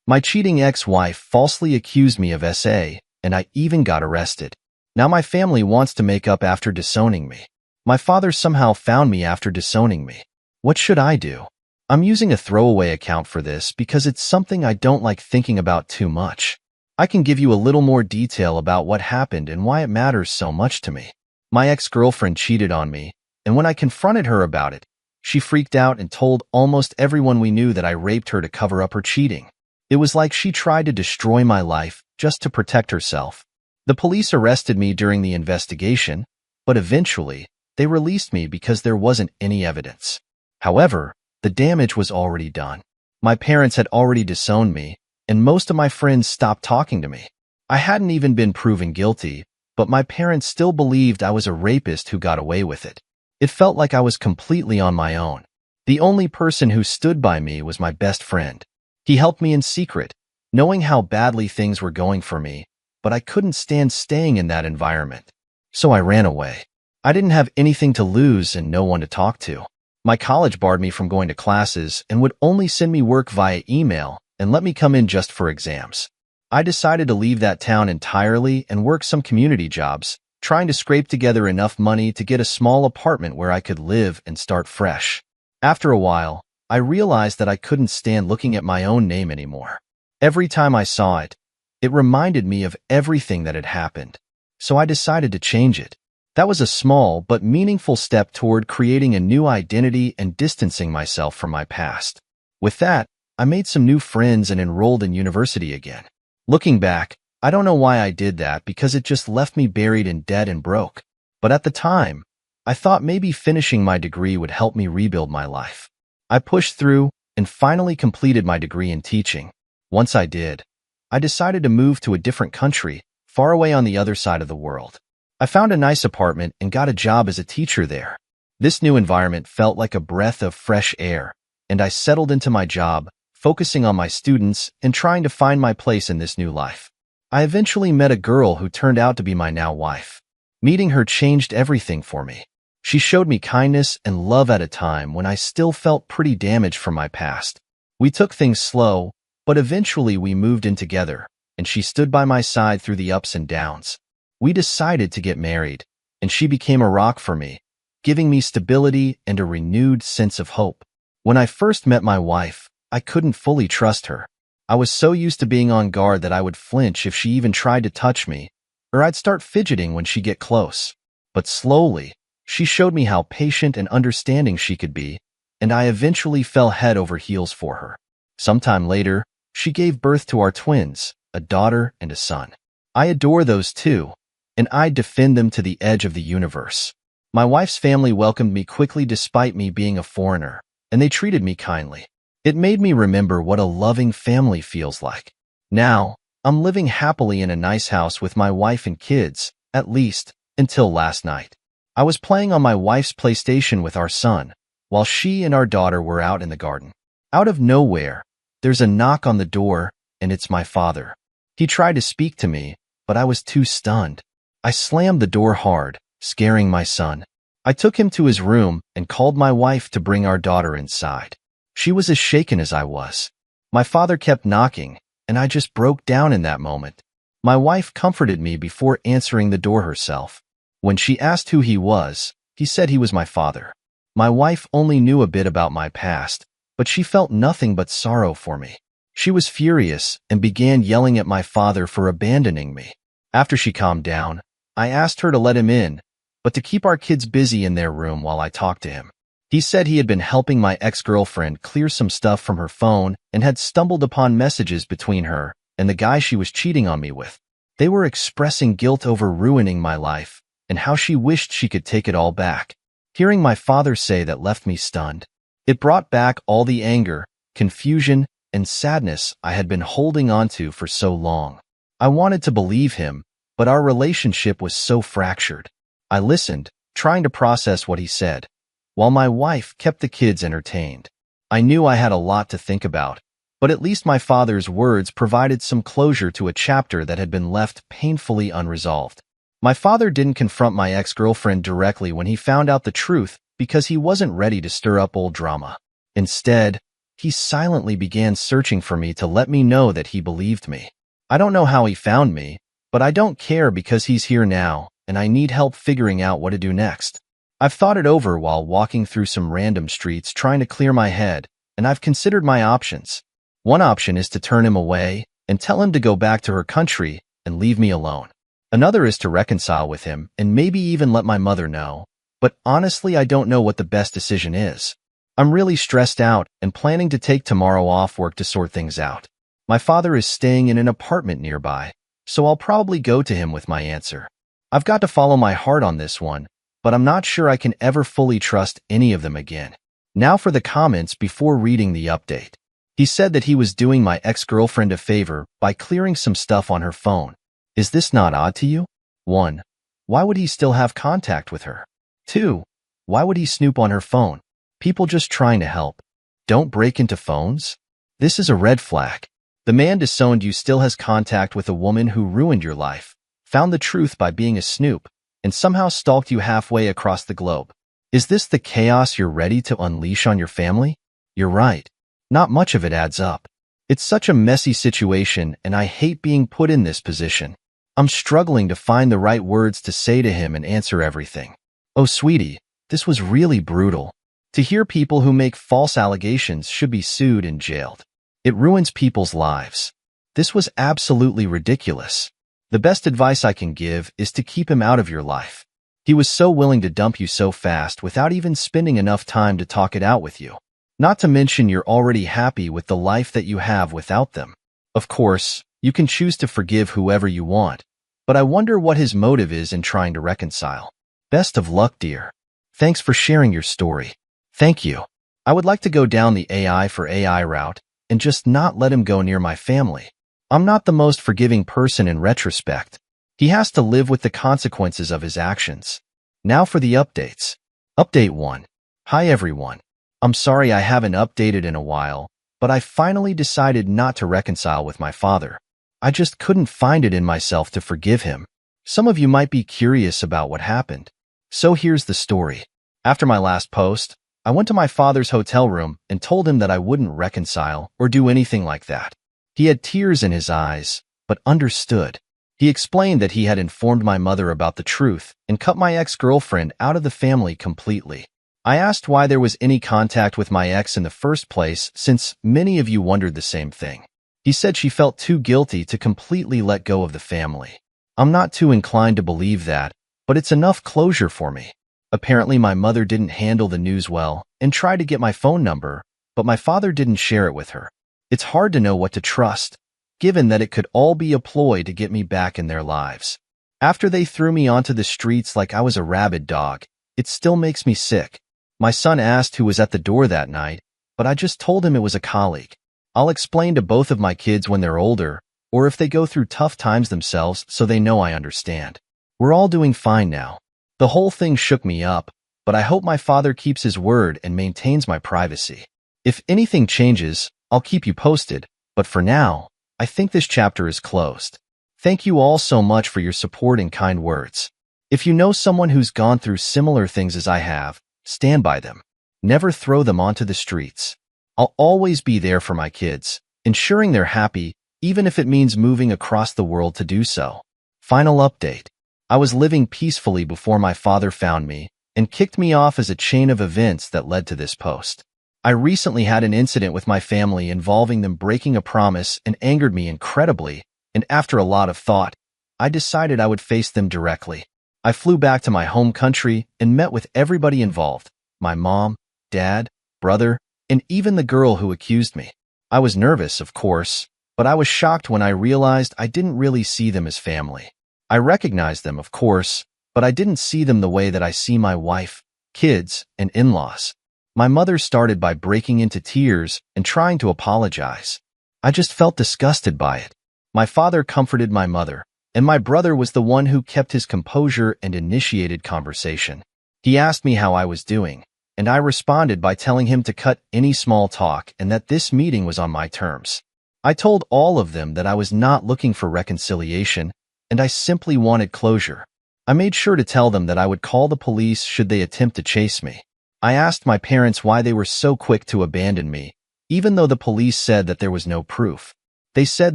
My cheating ex-wife falsely accused me of SA, and I even got arrested. Now my family wants to make up after disowning me. My father somehow found me after disowning me. What should I do? I'm using a throwaway account for this because it's something I don't like thinking about too much. I can give you a little more detail about what happened and why it matters so much to me. My ex-girlfriend cheated on me, and when I confronted her about it, she freaked out and told almost everyone we knew that I raped her to cover up her cheating. It was like she tried to destroy my life just to protect herself. The police arrested me during the investigation, but eventually, they released me because there wasn't any evidence. However, the damage was already done. My parents had already disowned me, and most of my friends stopped talking to me. I hadn't even been proven guilty, but my parents still believed I was a rapist who got away with it. It felt like I was completely on my own. The only person who stood by me was my best friend. He helped me in secret, knowing how badly things were going for me, but I couldn't stand staying in that environment. So I ran away. I didn't have anything to lose and no one to talk to. My college barred me from going to classes and would only send me work via email and let me come in just for exams. I decided to leave that town entirely and work some community jobs, trying to scrape together enough money to get a small apartment where I could live and start fresh. After a while, I realized that I couldn't stand looking at my own name anymore. Every time I saw it, it reminded me of everything that had happened. So I decided to change it. That was a small but meaningful step toward creating a new identity and distancing myself from my past. With that, I made some new friends and enrolled in university again. Looking back, I don't know why I did that because it just left me buried in debt and broke. But at the time, I thought maybe finishing my degree would help me rebuild my life. I pushed through and finally completed my degree in teaching. Once I did, I decided to move to a different country, far away on the other side of the world. I found a nice apartment and got a job as a teacher there. This new environment felt like a breath of fresh air, and I settled into my job, focusing on my students and trying to find my place in this new life. I eventually met a girl who turned out to be my now wife. Meeting her changed everything for me. She showed me kindness and love at a time when I still felt pretty damaged from my past. We took things slow, but eventually we moved in together, and she stood by my side through the ups and downs. We decided to get married, and she became a rock for me, giving me stability and a renewed sense of hope. When I first met my wife, I couldn't fully trust her. I was so used to being on guard that I would flinch if she even tried to touch me, or I'd start fidgeting when she'd get close. But slowly, she showed me how patient and understanding she could be, and I eventually fell head over heels for her. Sometime later, she gave birth to our twins, a daughter and a son. I adore those two, and I'd defend them to the edge of the universe. My wife's family welcomed me quickly despite me being a foreigner, and they treated me kindly. It made me remember what a loving family feels like. Now, I'm living happily in a nice house with my wife and kids, at least, until last night. I was playing on my wife's PlayStation with our son, while she and our daughter were out in the garden. Out of nowhere, there's a knock on the door, and it's my father. He tried to speak to me, but I was too stunned. I slammed the door hard, scaring my son. I took him to his room and called my wife to bring our daughter inside. She was as shaken as I was. My father kept knocking, and I just broke down in that moment. My wife comforted me before answering the door herself. When she asked who he was, he said he was my father. My wife only knew a bit about my past, but she felt nothing but sorrow for me. She was furious and began yelling at my father for abandoning me. After she calmed down, I asked her to let him in, but to keep our kids busy in their room while I talked to him. He said he had been helping my ex-girlfriend clear some stuff from her phone and had stumbled upon messages between her and the guy she was cheating on me with. They were expressing guilt over ruining my life and how she wished she could take it all back. Hearing my father say that left me stunned. It brought back all the anger, confusion, and sadness I had been holding onto for so long. I wanted to believe him, but our relationship was so fractured. I listened, trying to process what he said, while my wife kept the kids entertained. I knew I had a lot to think about, but at least my father's words provided some closure to a chapter that had been left painfully unresolved. My father didn't confront my ex-girlfriend directly when he found out the truth because he wasn't ready to stir up old drama. Instead, He silently began searching for me to let me know that he believed me. I don't know how he found me, but I don't care because he's here now, and I need help figuring out what to do next. I've thought it over while walking through some random streets trying to clear my head, and I've considered my options. One option is to turn him away and tell him to go back to her country and leave me alone. Another is to reconcile with him and maybe even let my mother know. But honestly, I don't know what the best decision is. I'm really stressed out and planning to take tomorrow off work to sort things out. My father is staying in an apartment nearby, so I'll probably go to him with my answer. I've got to follow my heart on this one, but I'm not sure I can ever fully trust any of them again. Now for the comments before reading the update. He said that he was doing my ex-girlfriend a favor by clearing some stuff on her phone. Is this not odd to you? 1. Why would he still have contact with her? 2. Why would he snoop on her phone? People just trying to help. Don't break into phones? This is a red flag. The man disowned you still has contact with a woman who ruined your life, found the truth by being a snoop, and somehow stalked you halfway across the globe. Is this the chaos you're ready to unleash on your family? You're right. Not much of it adds up. It's such a messy situation, and I hate being put in this position. I'm struggling to find the right words to say to him and answer everything. Oh, sweetie, this was really brutal. To hear people who make false allegations should be sued and jailed. It ruins people's lives. This was absolutely ridiculous. The best advice I can give is to keep him out of your life. He was so willing to dump you so fast without even spending enough time to talk it out with you. Not to mention you're already happy with the life that you have without them. Of course, you can choose to forgive whoever you want, but I wonder what his motive is in trying to reconcile. Best of luck, dear. Thanks for sharing your story. Thank you. I would like to go down the AI for AI route and just not let him go near my family. I'm not the most forgiving person in retrospect. He has to live with the consequences of his actions. Now for the updates. Update 1. Hi everyone. I'm sorry I haven't updated in a while, but I finally decided not to reconcile with my father. I just couldn't find it in myself to forgive him. Some of you might be curious about what happened. So here's the story. After my last post, I went to my father's hotel room and told him that I wouldn't reconcile or do anything like that. He had tears in his eyes, but understood. He explained that he had informed my mother about the truth and cut my ex-girlfriend out of the family completely. I asked why there was any contact with my ex in the first place, since many of you wondered the same thing. He said she felt too guilty to completely let go of the family. I'm not too inclined to believe that, but it's enough closure for me. Apparently my mother didn't handle the news well and tried to get my phone number, but my father didn't share it with her. It's hard to know what to trust, given that it could all be a ploy to get me back in their lives. After they threw me onto the streets like I was a rabid dog, it still makes me sick. My son asked who was at the door that night, but I just told him it was a colleague. I'll explain to both of my kids when they're older, or if they go through tough times themselves so they know I understand. We're all doing fine now. The whole thing shook me up, but I hope my father keeps his word and maintains my privacy. If anything changes, I'll keep you posted, but for now, I think this chapter is closed. Thank you all so much for your support and kind words. If you know someone who's gone through similar things as I have, stand by them. Never throw them onto the streets. I'll always be there for my kids, ensuring they're happy, even if it means moving across the world to do so. Final update. I was living peacefully before my father found me and kicked me off as a chain of events that led to this post. I recently had an incident with my family involving them breaking a promise and angered me incredibly, and after a lot of thought, I decided I would face them directly. I flew back to my home country and met with everybody involved, my mom, dad, brother, and even the girl who accused me. I was nervous, of course, but I was shocked when I realized I didn't really see them as family. I recognized them, of course, but I didn't see them the way that I see my wife, kids, and in-laws. My mother started by breaking into tears and trying to apologize. I just felt disgusted by it. My father comforted my mother, and my brother was the one who kept his composure and initiated conversation. He asked me how I was doing, and I responded by telling him to cut any small talk and that this meeting was on my terms. I told all of them that I was not looking for reconciliation, and I simply wanted closure. I made sure to tell them that I would call the police should they attempt to chase me. I asked my parents why they were so quick to abandon me, even though the police said that there was no proof. They said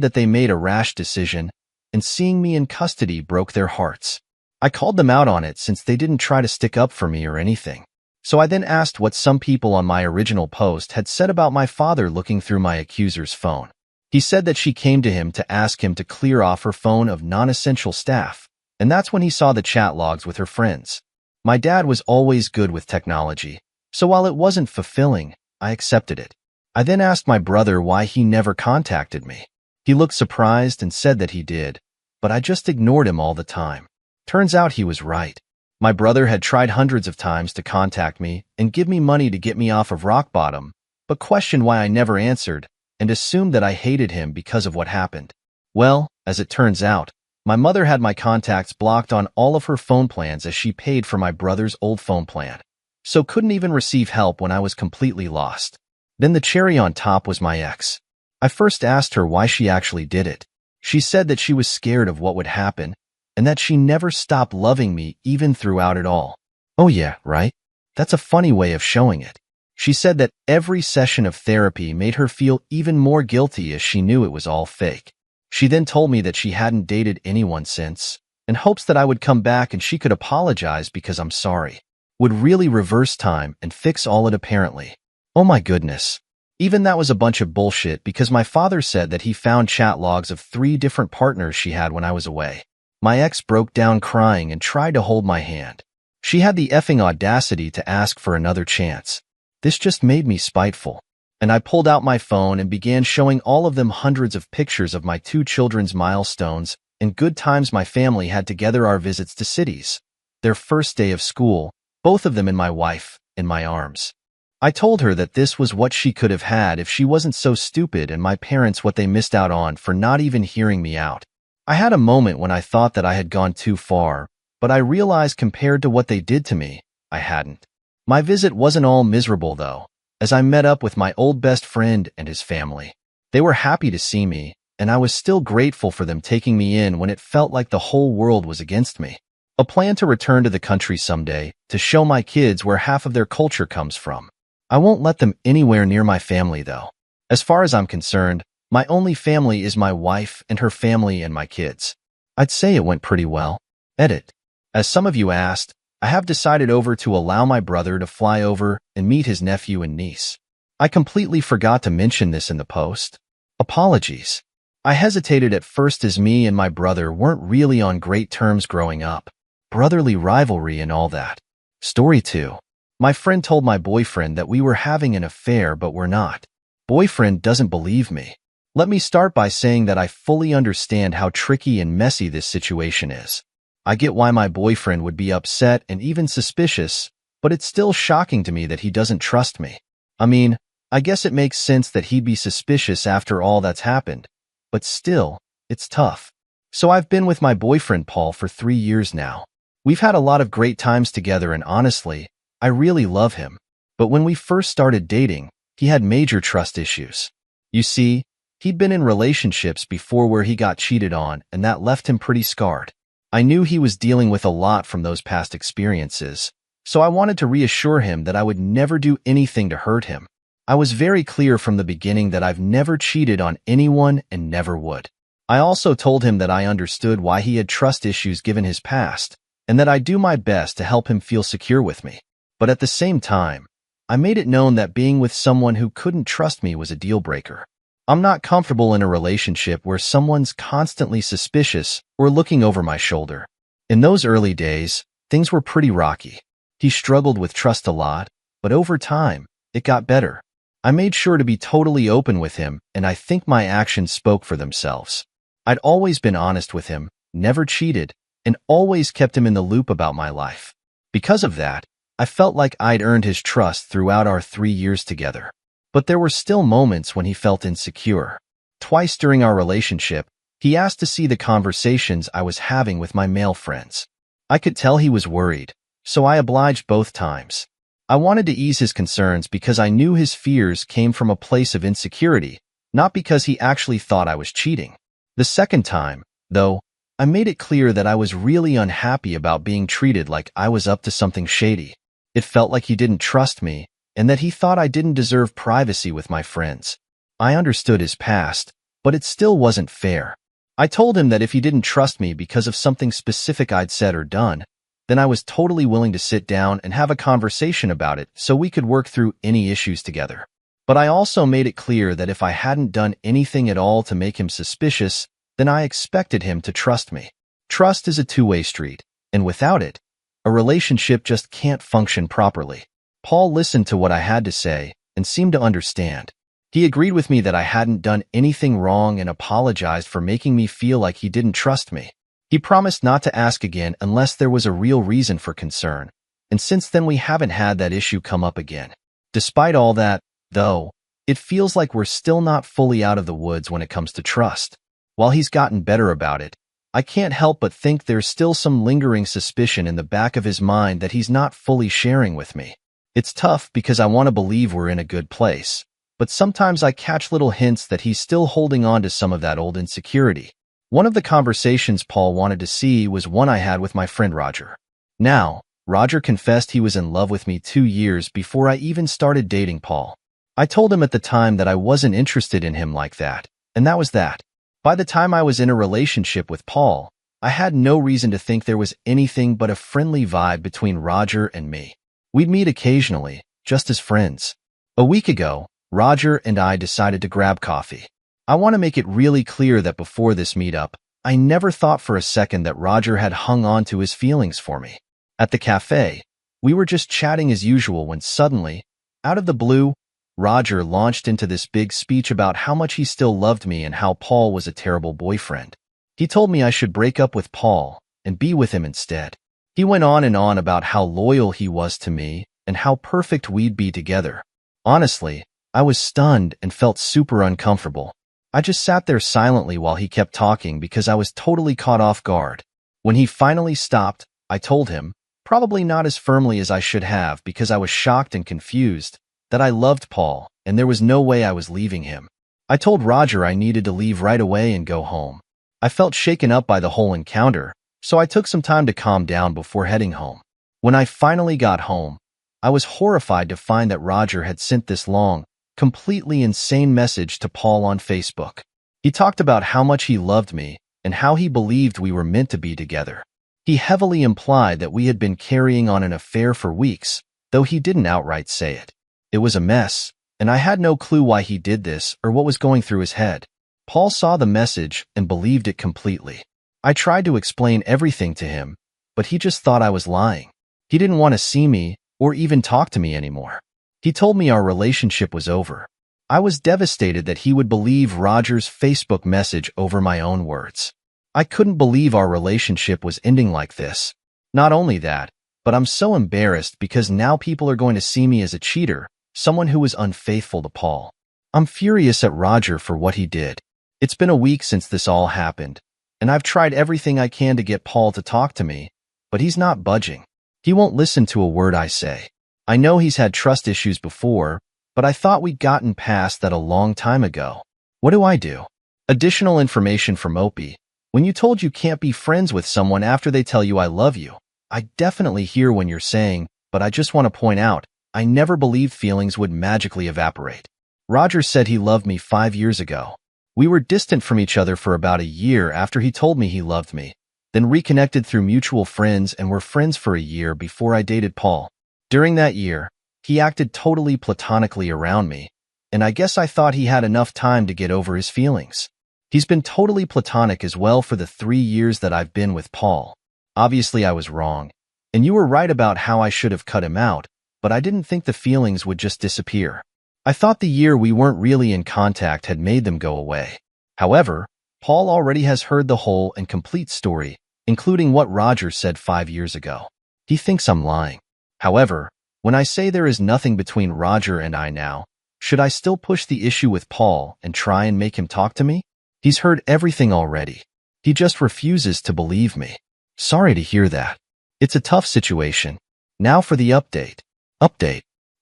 that they made a rash decision, and seeing me in custody broke their hearts. I called them out on it since they didn't try to stick up for me or anything. So I then asked what some people on my original post had said about my father looking through my accuser's phone. He said that she came to him to ask him to clear off her phone of non-essential staff, and that's when he saw the chat logs with her friends. My dad was always good with technology, so while it wasn't fulfilling, I accepted it. I then asked my brother why he never contacted me. He looked surprised and said that he did, but I just ignored him all the time. Turns out he was right. My brother had tried hundreds of times to contact me and give me money to get me off of rock bottom, but questioned why I never answered and assumed that I hated him because of what happened. Well, as it turns out, my mother had my contacts blocked on all of her phone plans as she paid for my brother's old phone plan, so couldn't even receive help when I was completely lost. Then the cherry on top was my ex. I first asked her why she actually did it. She said that she was scared of what would happen and that she never stopped loving me even throughout it all. Oh yeah, right? That's a funny way of showing it. She said that every session of therapy made her feel even more guilty as she knew it was all fake. She then told me that she hadn't dated anyone since, in hopes that I would come back and she could apologize because I'm sorry. Would really reverse time and fix all it apparently. Oh my goodness. Even that was a bunch of bullshit because my father said that he found chat logs of 3 different partners she had when I was away. My ex broke down crying and tried to hold my hand. She had the effing audacity to ask for another chance. This just made me spiteful, and I pulled out my phone and began showing all of them hundreds of pictures of my 2 children's milestones and good times my family had together, our visits to cities, their first day of school, both of them and my wife, in my arms. I told her that this was what she could have had if she wasn't so stupid and my parents what they missed out on for not even hearing me out. I had a moment when I thought that I had gone too far, but I realized compared to what they did to me, I hadn't. My visit wasn't all miserable though, as I met up with my old best friend and his family. They were happy to see me, and I was still grateful for them taking me in when it felt like the whole world was against me. A plan to return to the country someday, to show my kids where half of their culture comes from. I won't let them anywhere near my family though. As far as I'm concerned, my only family is my wife and her family and my kids. I'd say it went pretty well. Edit. As some of you asked, I have decided to allow my brother to fly over and meet his nephew and niece. I completely forgot to mention this in the post. Apologies. I hesitated at first as me and my brother weren't really on great terms growing up. Brotherly rivalry and all that. Story 2. My friend told my boyfriend that we were having an affair but we're not. Boyfriend doesn't believe me. Let me start by saying that I fully understand how tricky and messy this situation is. I get why my boyfriend would be upset and even suspicious, but it's still shocking to me that he doesn't trust me. I mean, I guess it makes sense that he'd be suspicious after all that's happened, but still, it's tough. So I've been with my boyfriend Paul for 3 years now. We've had a lot of great times together and honestly, I really love him. But when we first started dating, he had major trust issues. You see, he'd been in relationships before where he got cheated on and that left him pretty scarred. I knew he was dealing with a lot from those past experiences, so I wanted to reassure him that I would never do anything to hurt him. I was very clear from the beginning that I've never cheated on anyone and never would. I also told him that I understood why he had trust issues given his past, and that I'd do my best to help him feel secure with me. But at the same time, I made it known that being with someone who couldn't trust me was a deal breaker. I'm not comfortable in a relationship where someone's constantly suspicious or looking over my shoulder. In those early days, things were pretty rocky. He struggled with trust a lot, but over time, it got better. I made sure to be totally open with him, and I think my actions spoke for themselves. I'd always been honest with him, never cheated, and always kept him in the loop about my life. Because of that, I felt like I'd earned his trust throughout our 3 years together. But there were still moments when he felt insecure. Twice during our relationship, he asked to see the conversations I was having with my male friends. I could tell he was worried, so I obliged both times. I wanted to ease his concerns because I knew his fears came from a place of insecurity, not because he actually thought I was cheating. The second time, though, I made it clear that I was really unhappy about being treated like I was up to something shady. It felt like he didn't trust me, and that he thought I didn't deserve privacy with my friends. I understood his past, but it still wasn't fair. I told him that if he didn't trust me because of something specific I'd said or done, then I was totally willing to sit down and have a conversation about it so we could work through any issues together. But I also made it clear that if I hadn't done anything at all to make him suspicious, then I expected him to trust me. Trust is a two-way street, and without it, a relationship just can't function properly. Paul listened to what I had to say and seemed to understand. He agreed with me that I hadn't done anything wrong and apologized for making me feel like he didn't trust me. He promised not to ask again unless there was a real reason for concern, and since then we haven't had that issue come up again. Despite all that, though, it feels like we're still not fully out of the woods when it comes to trust. While he's gotten better about it, I can't help but think there's still some lingering suspicion in the back of his mind that he's not fully sharing with me. It's tough because I want to believe we're in a good place, but sometimes I catch little hints that he's still holding on to some of that old insecurity. One of the conversations Paul wanted to see was one I had with my friend Roger. Now, Roger confessed he was in love with me 2 years before I even started dating Paul. I told him at the time that I wasn't interested in him like that, and that was that. By the time I was in a relationship with Paul, I had no reason to think there was anything but a friendly vibe between Roger and me. We'd meet occasionally, just as friends. A week ago, Roger and I decided to grab coffee. I want to make it really clear that before this meetup, I never thought for a second that Roger had hung on to his feelings for me. At the cafe, we were just chatting as usual when suddenly, out of the blue, Roger launched into this big speech about how much he still loved me and how Paul was a terrible boyfriend. He told me I should break up with Paul and be with him instead. He went on and on about how loyal he was to me and how perfect we'd be together. Honestly, I was stunned and felt super uncomfortable. I just sat there silently while he kept talking because I was totally caught off guard. When he finally stopped, I told him, probably not as firmly as I should have because I was shocked and confused, that I loved Paul and there was no way I was leaving him. I told Roger I needed to leave right away and go home. I felt shaken up by the whole encounter, so I took some time to calm down before heading home. When I finally got home, I was horrified to find that Roger had sent this long, completely insane message to Paul on Facebook. He talked about how much he loved me and how he believed we were meant to be together. He heavily implied that we had been carrying on an affair for weeks, though he didn't outright say it. It was a mess, and I had no clue why he did this or what was going through his head. Paul saw the message and believed it completely. I tried to explain everything to him, but he just thought I was lying. He didn't want to see me or even talk to me anymore. He told me our relationship was over. I was devastated that he would believe Roger's Facebook message over my own words. I couldn't believe our relationship was ending like this. Not only that, but I'm so embarrassed because now people are going to see me as a cheater, someone who was unfaithful to Paul. I'm furious at Roger for what he did. It's been a week since this all happened, and I've tried everything I can to get Paul to talk to me, but he's not budging. He won't listen to a word I say. I know he's had trust issues before, but I thought we'd gotten past that a long time ago. What do I do? Additional information from Opie. When you told you can't be friends with someone after they tell you I love you, I definitely hear when you're saying, but I just want to point out, I never believed feelings would magically evaporate. Roger said he loved me 5 years ago. We were distant from each other for about a year after he told me he loved me, then reconnected through mutual friends and were friends for a year before I dated Paul. During that year, he acted totally platonically around me, and I guess I thought he had enough time to get over his feelings. He's been totally platonic as well for the 3 years that I've been with Paul. Obviously, I was wrong, and you were right about how I should have cut him out, but I didn't think the feelings would just disappear. I thought the year we weren't really in contact had made them go away. However, Paul already has heard the whole and complete story, including what Roger said 5 years ago. He thinks I'm lying. However, when I say there is nothing between Roger and I now, should I still push the issue with Paul and try and make him talk to me? He's heard everything already. He just refuses to believe me. Sorry to hear that. It's a tough situation. Now for the update.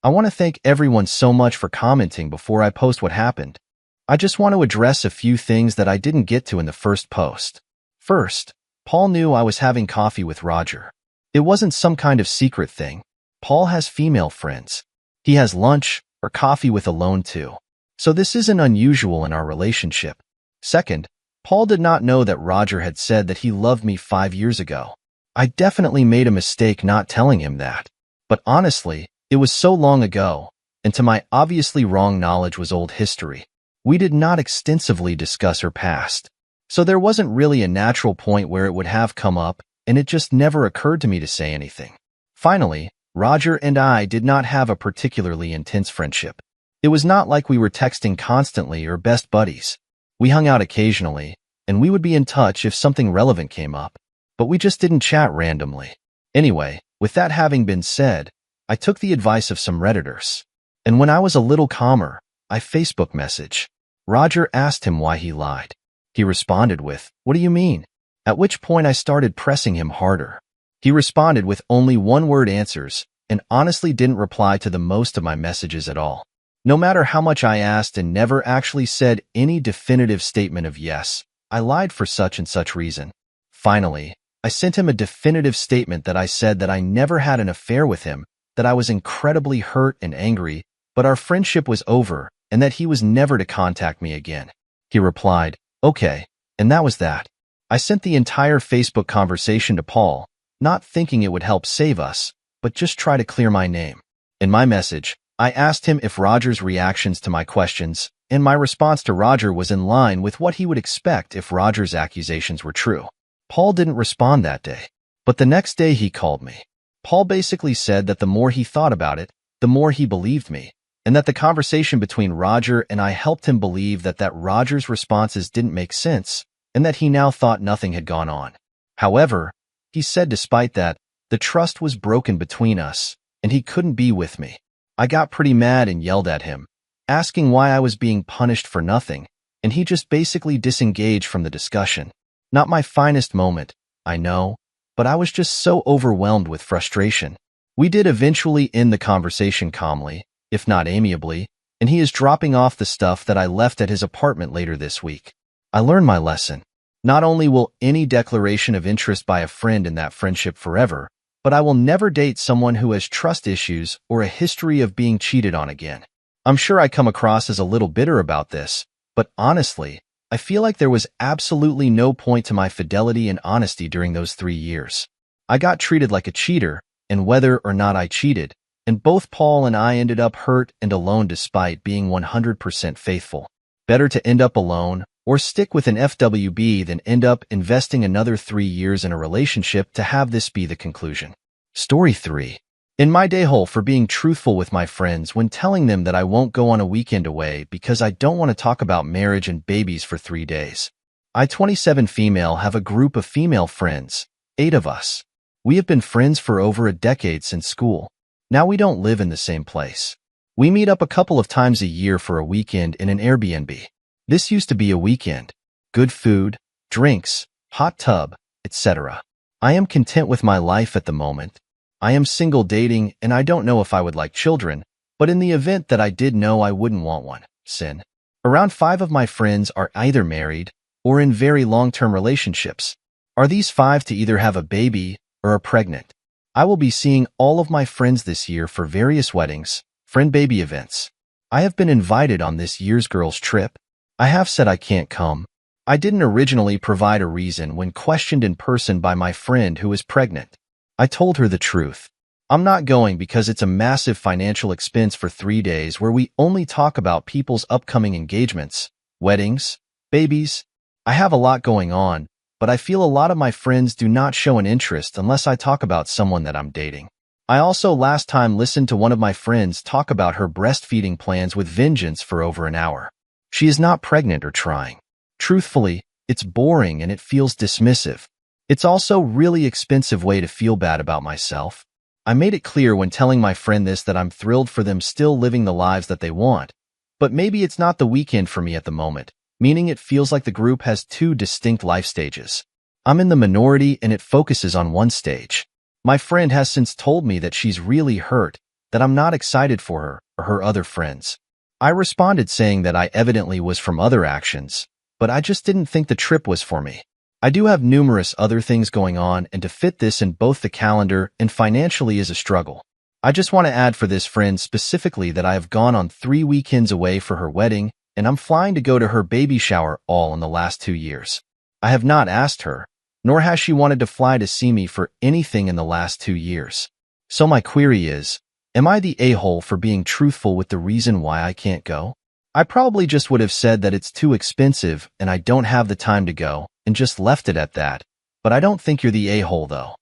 I want to thank everyone so much for commenting before I post what happened. I just want to address a few things that I didn't get to in the first post. First, Paul knew I was having coffee with Roger. It wasn't some kind of secret thing. Paul has female friends. He has lunch or coffee with Alone too. So this isn't unusual in our relationship. Second, Paul did not know that Roger had said that he loved me 5 years ago. I definitely made a mistake not telling him that. But honestly, it was so long ago, and to my obviously wrong knowledge was old history. We did not extensively discuss her past. So there wasn't really a natural point where it would have come up, and it just never occurred to me to say anything. Finally, Roger and I did not have a particularly intense friendship. It was not like we were texting constantly or best buddies. We hung out occasionally, and we would be in touch if something relevant came up, but we just didn't chat randomly. Anyway, with that having been said, I took the advice of some Redditors. And when I was a little calmer, I Facebook message. Roger asked him why he lied. He responded with, "What do you mean?" At which point I started pressing him harder. He responded with only one-word answers and honestly didn't reply to the most of my messages at all. No matter how much I asked and never actually said any definitive statement of yes, I lied for such and such reason. Finally, I sent him a definitive statement that I said that I never had an affair with him, that I was incredibly hurt and angry, but our friendship was over and that he was never to contact me again. He replied, "Okay," and that was that. I sent the entire Facebook conversation to Paul, not thinking it would help save us, but just try to clear my name. In my message, I asked him if Roger's reactions to my questions, and my response to Roger was in line with what he would expect if Roger's accusations were true. Paul didn't respond that day, but the next day he called me. Paul basically said that the more he thought about it, the more he believed me, and that the conversation between Roger and I helped him believe that Roger's responses didn't make sense, and that he now thought nothing had gone on. However, he said despite that, the trust was broken between us, and he couldn't be with me. I got pretty mad and yelled at him, asking why I was being punished for nothing, and he just basically disengaged from the discussion. Not my finest moment, I know, but I was just so overwhelmed with frustration. We did eventually end the conversation calmly, if not amiably, and he is dropping off the stuff that I left at his apartment later this week. I learned my lesson. Not only will any declaration of interest by a friend in that friendship forever, but I will never date someone who has trust issues or a history of being cheated on again. I'm sure I come across as a little bitter about this, but honestly, I feel like there was absolutely no point to my fidelity and honesty during those 3 years. I got treated like a cheater, and whether or not I cheated, and both Paul and I ended up hurt and alone despite being 100% faithful. Better to end up alone or stick with an FWB than end up investing another 3 years in a relationship to have this be the conclusion. Story 3. In my day hole for being truthful with my friends when telling them that I won't go on a weekend away because I don't want to talk about marriage and babies for 3 days. I, 27 female, have a group of female friends, 8 of us. We have been friends for over a decade since school. Now we don't live in the same place. We meet up a couple of times a year for a weekend in an Airbnb. This used to be a weekend. Good food, drinks, hot tub, etc. I am content with my life at the moment. I am single dating and I don't know if I would like children, but in the event that I did know I wouldn't want one. Sin. Around 5 of my friends are either married or in very long-term relationships. Are these 5 to either have a baby or are pregnant? I will be seeing all of my friends this year for various weddings, friend baby events. I have been invited on this year's girls' trip. I have said I can't come. I didn't originally provide a reason when questioned in person by my friend who is pregnant. I told her the truth. I'm not going because it's a massive financial expense for 3 days where we only talk about people's upcoming engagements, weddings, babies. I have a lot going on, but I feel a lot of my friends do not show an interest unless I talk about someone that I'm dating. I also last time listened to one of my friends talk about her breastfeeding plans with vengeance for over an hour. She is not pregnant or trying. Truthfully, it's boring and it feels dismissive. It's also a really expensive way to feel bad about myself. I made it clear when telling my friend this that I'm thrilled for them still living the lives that they want, but maybe it's not the weekend for me at the moment, meaning it feels like the group has 2 distinct life stages. I'm in the minority and it focuses on one stage. My friend has since told me that she's really hurt, that I'm not excited for her or her other friends. I responded saying that I evidently was from other actions, but I just didn't think the trip was for me. I do have numerous other things going on, and to fit this in both the calendar and financially is a struggle. I just want to add for this friend specifically that I have gone on 3 weekends away for her wedding, and I'm flying to go to her baby shower all in the last 2 years. I have not asked her, nor has she wanted to fly to see me for anything in the last 2 years. So my query is, am I the a-hole for being truthful with the reason why I can't go? I probably just would have said that it's too expensive and I don't have the time to go, and just left it at that. But I don't think you're the a-hole though.